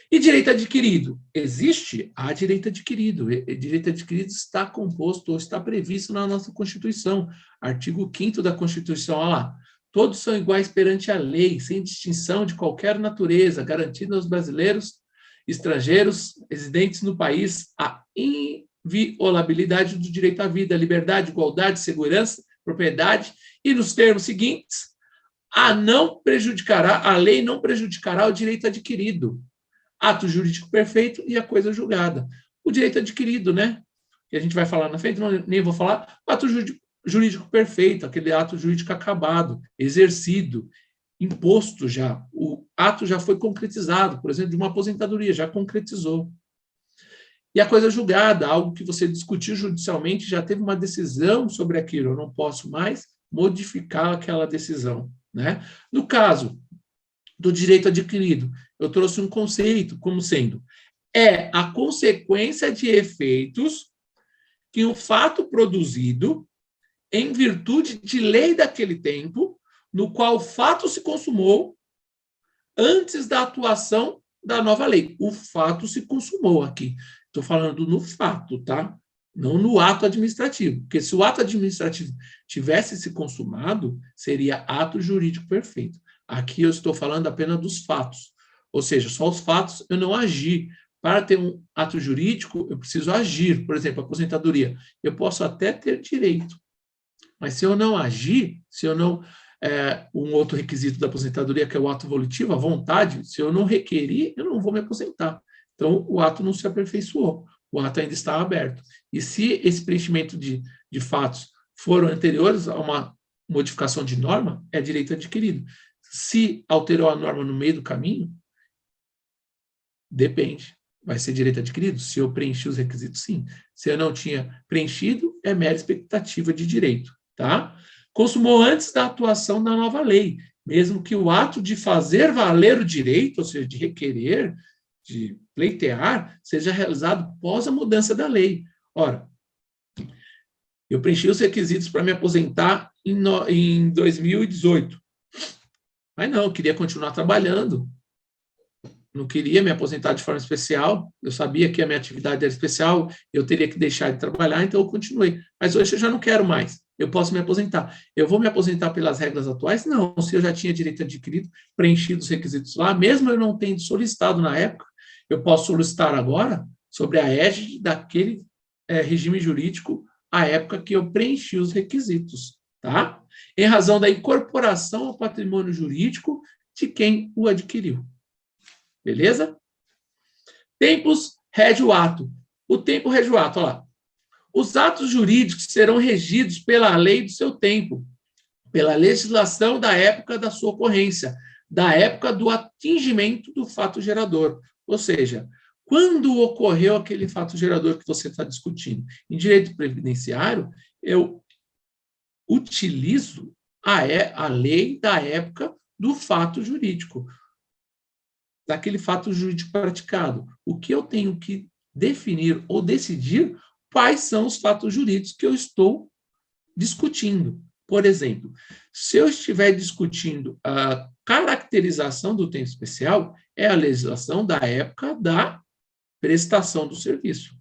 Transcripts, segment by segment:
E direito adquirido? Existe? Há direito adquirido. Direito adquirido está composto ou está previsto na nossa Constituição. Artigo 5º da Constituição, olha lá. Todos são iguais perante a lei, sem distinção de qualquer natureza, garantindo aos brasileiros, estrangeiros, residentes no país, a inviolabilidade do direito à vida, liberdade, igualdade, segurança, propriedade, e nos termos seguintes, a lei não prejudicará o direito adquirido. Ato jurídico perfeito e a coisa julgada. O direito adquirido, né? Que a gente vai falar na frente, nem vou falar. Ato jurídico perfeito, aquele ato jurídico acabado, exercido, imposto já. O ato já foi concretizado, por exemplo, de uma aposentadoria, já concretizou. E a coisa julgada, algo que você discutiu judicialmente, já teve uma decisão sobre aquilo, eu não posso mais modificar aquela decisão, né? No caso do direito adquirido, eu trouxe um conceito como sendo a consequência de efeitos que um fato produzido em virtude de lei daquele tempo, no qual o fato se consumou antes da atuação da nova lei. O fato se consumou aqui. Estou falando no fato, tá? Não no ato administrativo. Porque se o ato administrativo tivesse se consumado, seria ato jurídico perfeito. Aqui eu estou falando apenas dos fatos. Ou seja, só os fatos eu não agi. Para ter um ato jurídico, eu preciso agir. Por exemplo, aposentadoria. Eu posso até ter direito. Mas se eu não agir, se eu não... um outro requisito da aposentadoria, que é o ato volitivo, a vontade, se eu não requerir, eu não vou me aposentar. Então, o ato não se aperfeiçoou. O ato ainda está aberto. E se esse preenchimento de fatos foram anteriores a uma modificação de norma, é direito adquirido. Se alterou a norma no meio do caminho, depende. Vai ser direito adquirido? Se eu preenchi os requisitos, sim. Se eu não tinha preenchido, é mera expectativa de direito, tá? Consumou antes da atuação da nova lei, mesmo que o ato de fazer valer o direito, ou seja, de requerer, de pleitear, seja realizado após a mudança da lei. Ora, eu preenchi os requisitos para me aposentar em 2018. Mas não, eu queria continuar trabalhando. Não queria me aposentar de forma especial. Eu sabia que a minha atividade era especial, eu teria que deixar de trabalhar, então eu continuei. Mas hoje eu já não quero mais. Eu posso me aposentar. Eu vou me aposentar pelas regras atuais? Não. Se eu já tinha direito adquirido, preenchido os requisitos lá, mesmo eu não tendo solicitado na época, eu posso solicitar agora sobre a égide daquele regime jurídico à época que eu preenchi os requisitos, tá? Em razão da incorporação ao patrimônio jurídico de quem o adquiriu. Beleza? Tempos rege o ato. O tempo rege o ato, olha lá. Os atos jurídicos serão regidos pela lei do seu tempo, pela legislação da época da sua ocorrência, da época do atingimento do fato gerador. Ou seja, quando ocorreu aquele fato gerador que você está discutindo? Em direito previdenciário, eu utilizo a lei da época do fato jurídico, daquele fato jurídico praticado. O que eu tenho que definir ou decidir quais são os fatos jurídicos que eu estou discutindo. Por exemplo, se eu estiver discutindo a caracterização do tempo especial, é a legislação da época da prestação do serviço.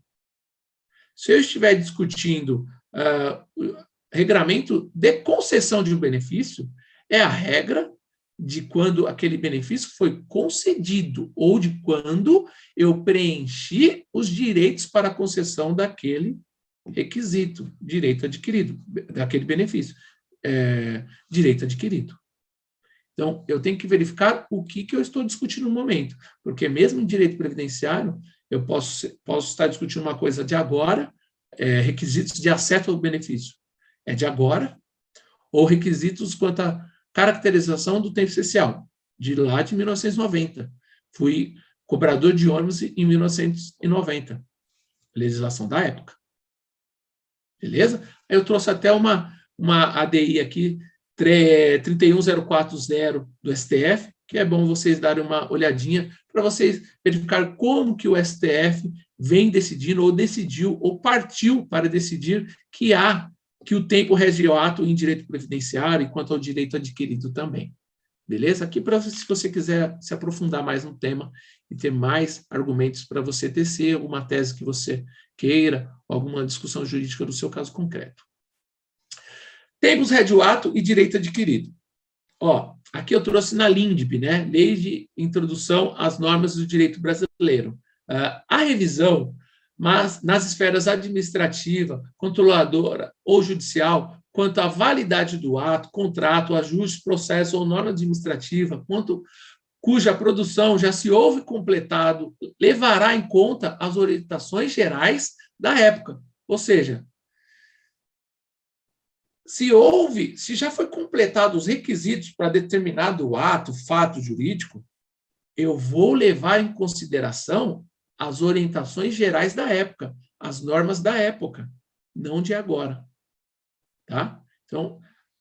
Se eu estiver discutindo regramento de concessão de um benefício, é a regra de quando aquele benefício foi concedido ou de quando eu preenchi os direitos para a concessão daquele requisito, direito adquirido, daquele benefício, direito adquirido. Então, eu tenho que verificar o que eu estou discutindo no momento, porque mesmo em direito previdenciário, eu posso estar discutindo uma coisa de agora, requisitos de acesso ao benefício, é de agora, ou requisitos quanto à caracterização do tempo especial, de lá de 1990. Fui cobrador de ônibus em 1990, legislação da época. Beleza? Aí eu trouxe até uma ADI aqui, 31040 do STF, que é bom vocês darem uma olhadinha para vocês verificar como que o STF vem decidindo, ou decidiu, ou partiu para decidir que o tempo rege o ato em direito previdenciário e quanto ao direito adquirido também. Beleza? Aqui, se você quiser se aprofundar mais no tema e ter mais argumentos para você tecer alguma tese que você queira, alguma discussão jurídica do seu caso concreto. Tempus regiuato e direito adquirido. Ó, aqui eu trouxe na LINDB, né? Lei de Introdução às Normas do Direito Brasileiro. A revisão, mas nas esferas administrativa, controladora ou judicial, quanto à validade do ato, contrato, ajuste, processo ou norma administrativa, cuja produção já se houve completado, levará em conta as orientações gerais da época. Ou seja, se já foi completado os requisitos para determinado ato, fato jurídico, eu vou levar em consideração as orientações gerais da época, as normas da época, não de agora. Tá? Então,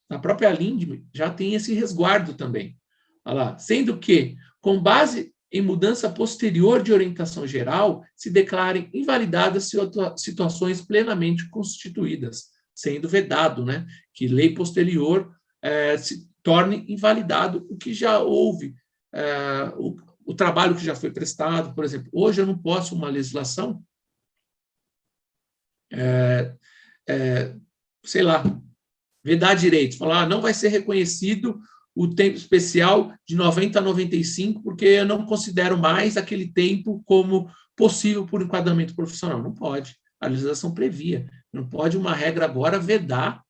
na própria LINDB já tem esse resguardo também. Olha lá, sendo que, com base em mudança posterior de orientação geral, se declarem invalidadas situações plenamente constituídas, sendo vedado, né, que lei posterior se torne invalidado o que já houve, o trabalho que já foi prestado. Por exemplo, hoje eu não posso uma legislação, sei lá, vedar direitos, falar, não vai ser reconhecido o tempo especial de 90 a 95, porque eu não considero mais aquele tempo como possível por enquadramento profissional. Não pode. A legislação previa. Não pode uma regra agora vedar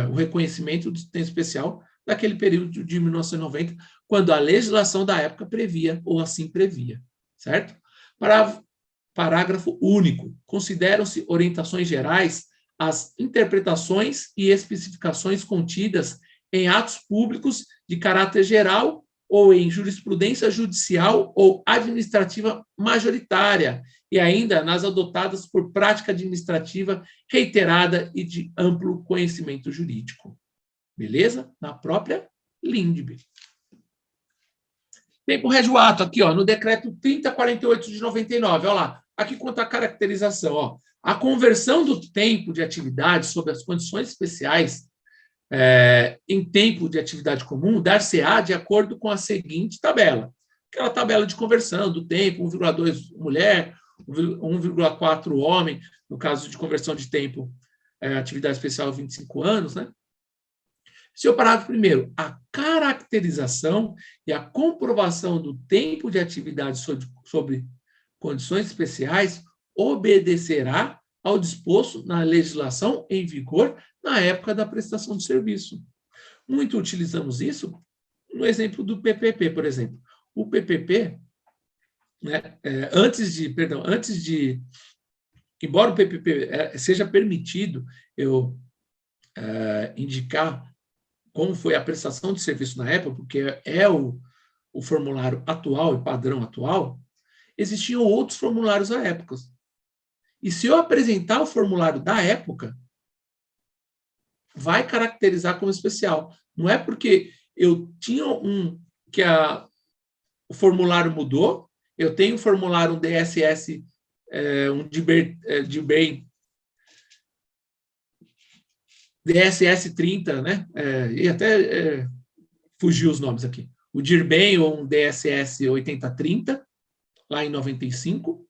o reconhecimento do tempo especial daquele período de 1990, quando a legislação da época previa, ou assim previa. Certo? Parágrafo único. Consideram-se orientações gerais as interpretações e especificações contidas em atos públicos de caráter geral ou em jurisprudência judicial ou administrativa majoritária, e ainda nas adotadas por prática administrativa reiterada e de amplo conhecimento jurídico. Beleza? Na própria LINDB. Tempo regiuato, aqui, ó, no decreto 3048 de 99, olha lá, aqui quanto à caracterização, ó, a conversão do tempo de atividade sob as condições especiais em tempo de atividade comum dar-se-á de acordo com a seguinte tabela. Aquela tabela de conversão do tempo, 1,2 mulher, 1,4 homem, no caso de conversão de tempo, atividade especial 25 anos, né? Seu parágrafo primeiro, a caracterização e a comprovação do tempo de atividade sobre condições especiais obedecerá ao disposto na legislação em vigor na época da prestação de serviço. Muito utilizamos isso no exemplo do PPP, por exemplo. O PPP, né, embora o PPP seja permitido eu indicar como foi a prestação de serviço na época, porque é o formulário atual e padrão atual, existiam outros formulários à época. E se eu apresentar o formulário da época, vai caracterizar como especial. Não é porque eu tinha o formulário mudou, eu tenho um formulário, um DSS, um DIRBEM, DSS 30, né? E até fugiu os nomes aqui. O DIRBEM ou um DSS 8030, lá em 95.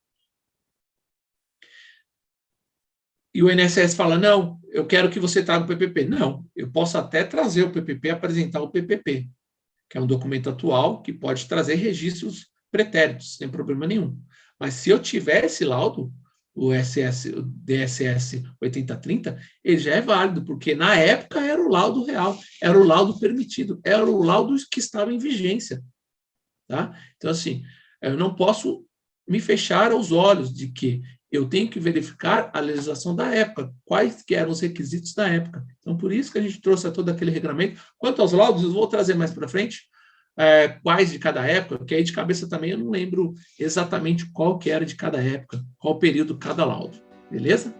E o INSS fala, não, eu quero que você traga o PPP. Não, eu posso até trazer o PPP, apresentar o PPP, que é um documento atual que pode trazer registros pretéritos, sem problema nenhum. Mas se eu tiver esse laudo, o DSS 8030, ele já é válido, porque na época era o laudo real, era o laudo permitido, era o laudo que estava em vigência. Tá? Então, assim, eu não posso me fechar aos olhos de que eu tenho que verificar a legislação da época, quais que eram os requisitos da época. Então, por isso que a gente trouxe todo aquele regramento. Quanto aos laudos, eu vou trazer mais para frente, quais de cada época, porque aí de cabeça também eu não lembro exatamente qual que era de cada época, qual período cada laudo. Beleza?